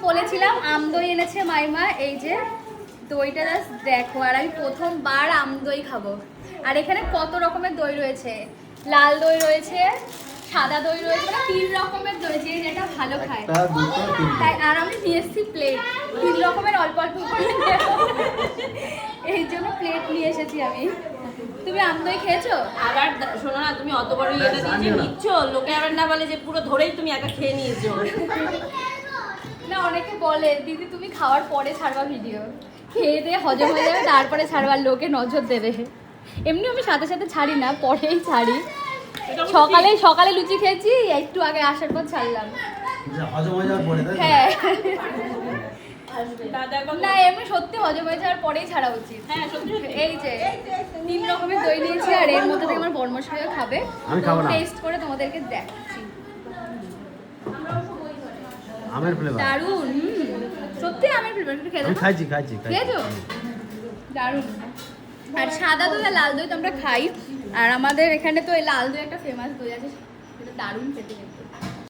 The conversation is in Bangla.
বলেছিলাম আম দই এনেছে মাইমা, এই যে দইটা জাস্ট দেখো। আর আমি প্রথমবার আম দই খাবো। আর এখানে কত রকমের দই রয়েছে, লাল দই রয়েছে, সাদা দই রয়েছে, মানে 3 রকমের দই, যে যেটা ভালো খায় তাই। আর আমি নিয়ে এসেছি প্লেট, 3 রকমের অল্প অল্প করে নেবো। এই জন্য প্লেট নিয়ে এসেছি আমি। তুমি আম দই খেয়েছো? আবার শোনো না, তুমি অত বড় ইয়েটা দিয়ে নিচ্ছ, লোকে আবার না বলে যে পুরো ধরেই তুমি একা খেয়ে নিয়েছো। না, অনেকে বলে দিদি তুমি খাওয়ার পরে ছাড়বা ভিডিও, খেয়ে দিয়ে হজম হয়ে যাবে তারপরে ছাড়বার, লোকে নজর দেবে। এমনি আমি সাথে সাথে ছাড়ি না, পরেই ছাড়ি। সকালে লুচি খেয়েছি, একটু আগে আসার পর ছাড়লাম। হ্যাঁ না, এমনি সত্যি হজম হয়ে যাওয়ার পরেই ছাড়া উচিত। হ্যাঁ সত্যি। এই যে 3 রকমের দই নিয়েছি, আর এর মধ্যে থেকে আমার বর্মশাইও খাবে, আমি খাবো না। টেস্ট করে তোমাদেরকে দেখাচ্ছি। আমের ফ্লেভার দারুন, সত্যি আমের ফ্লেভার। একটু খেয়ে আমি দেখো। খাইছি খেয়েছো? দারুন। আর সাদা দই আর লাল দই তো আমরা খাই, আর আমাদের এখানে তো এই লাল দই একটা ফেমাস দই আছে, সেটা দারুন খেতে কিন্তু।